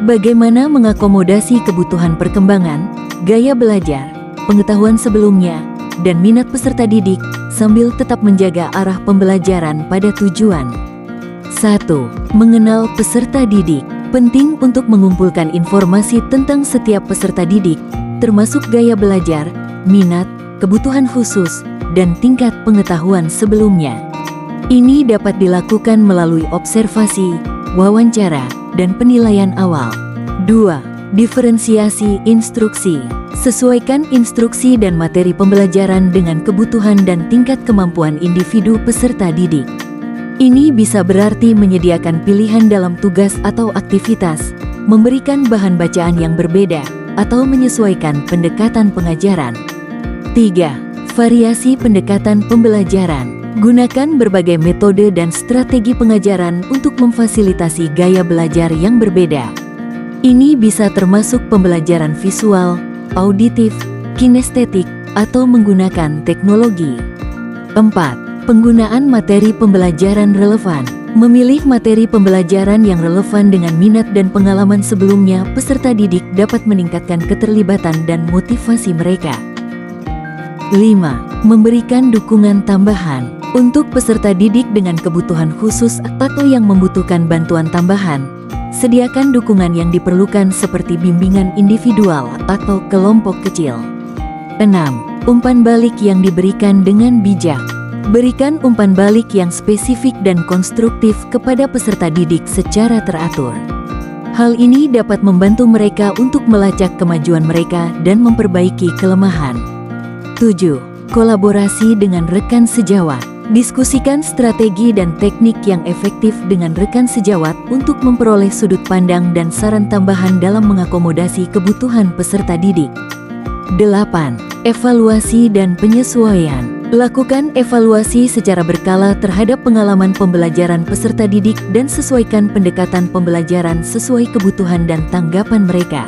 Bagaimana mengakomodasi kebutuhan perkembangan, gaya belajar, pengetahuan sebelumnya, dan minat peserta didik sambil tetap menjaga arah pembelajaran pada tujuan. 1. Mengenal peserta didik. Penting untuk mengumpulkan informasi tentang setiap peserta didik, termasuk gaya belajar, minat, kebutuhan khusus, dan tingkat pengetahuan sebelumnya. Ini dapat dilakukan melalui observasi, wawancara, dan penilaian awal. 2. Diferensiasi instruksi. Sesuaikan instruksi dan materi pembelajaran dengan kebutuhan dan tingkat kemampuan individu peserta didik. Ini bisa berarti menyediakan pilihan dalam tugas atau aktivitas, memberikan bahan bacaan yang berbeda, atau menyesuaikan pendekatan pengajaran. 3. Variasi pendekatan pembelajaran. Gunakan berbagai metode dan strategi pengajaran untuk memfasilitasi gaya belajar yang berbeda. Ini bisa termasuk pembelajaran visual, auditif, kinestetik, atau menggunakan teknologi. 4. Penggunaan materi pembelajaran relevan. Memilih materi pembelajaran yang relevan dengan minat dan pengalaman sebelumnya peserta didik dapat meningkatkan keterlibatan dan motivasi mereka. 5. Memberikan dukungan tambahan. Untuk peserta didik dengan kebutuhan khusus atau yang membutuhkan bantuan tambahan, sediakan dukungan yang diperlukan seperti bimbingan individual atau kelompok kecil. 6. Umpan balik yang diberikan dengan bijak. Berikan umpan balik yang spesifik dan konstruktif kepada peserta didik secara teratur. Hal ini dapat membantu mereka untuk melacak kemajuan mereka dan memperbaiki kelemahan. 7. Kolaborasi dengan rekan sejawat. Diskusikan strategi dan teknik yang efektif dengan rekan sejawat untuk memperoleh sudut pandang dan saran tambahan dalam mengakomodasi kebutuhan peserta didik. 8. Evaluasi dan penyesuaian. Lakukan evaluasi secara berkala terhadap pengalaman pembelajaran peserta didik dan sesuaikan pendekatan pembelajaran sesuai kebutuhan dan tanggapan mereka.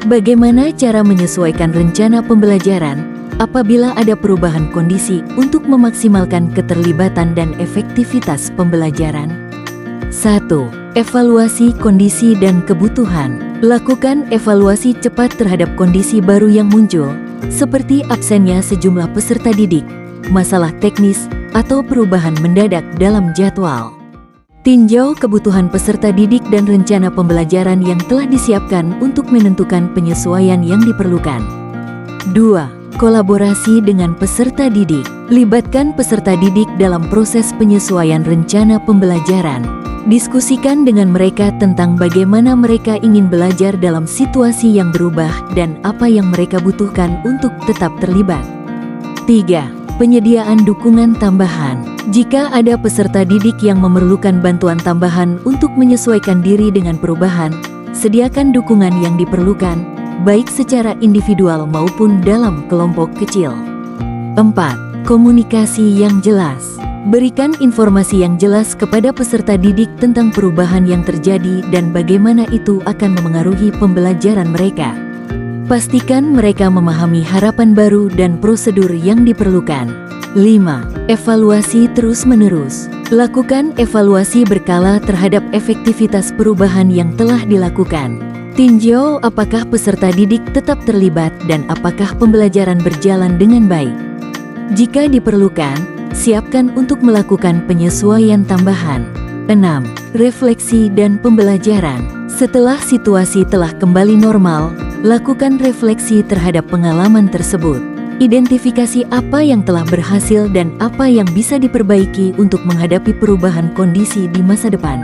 Bagaimana cara menyesuaikan rencana pembelajaran apabila ada perubahan kondisi untuk memaksimalkan keterlibatan dan efektivitas pembelajaran? 1. Evaluasi kondisi dan kebutuhan. Lakukan evaluasi cepat terhadap kondisi baru yang muncul, seperti absennya sejumlah peserta didik, masalah teknis, atau perubahan mendadak dalam jadwal. Tinjau kebutuhan peserta didik dan rencana pembelajaran yang telah disiapkan untuk menentukan penyesuaian yang diperlukan. 2. Kolaborasi dengan peserta didik. Libatkan peserta didik dalam proses penyesuaian rencana pembelajaran. Diskusikan dengan mereka tentang bagaimana mereka ingin belajar dalam situasi yang berubah dan apa yang mereka butuhkan untuk tetap terlibat. 3. Penyediaan dukungan tambahan. Jika ada peserta didik yang memerlukan bantuan tambahan untuk menyesuaikan diri dengan perubahan, sediakan dukungan yang diperlukan, baik secara individual maupun dalam kelompok kecil. 4. Komunikasi yang jelas. Berikan informasi yang jelas kepada peserta didik tentang perubahan yang terjadi dan bagaimana itu akan memengaruhi pembelajaran mereka. Pastikan mereka memahami harapan baru dan prosedur yang diperlukan. 5. Evaluasi terus-menerus. Lakukan evaluasi berkala terhadap efektivitas perubahan yang telah dilakukan. Tinjau apakah peserta didik tetap terlibat dan apakah pembelajaran berjalan dengan baik. Jika diperlukan, siapkan untuk melakukan penyesuaian tambahan. 6. Refleksi dan pembelajaran. Setelah situasi telah kembali normal, lakukan refleksi terhadap pengalaman tersebut. Identifikasi apa yang telah berhasil dan apa yang bisa diperbaiki untuk menghadapi perubahan kondisi di masa depan.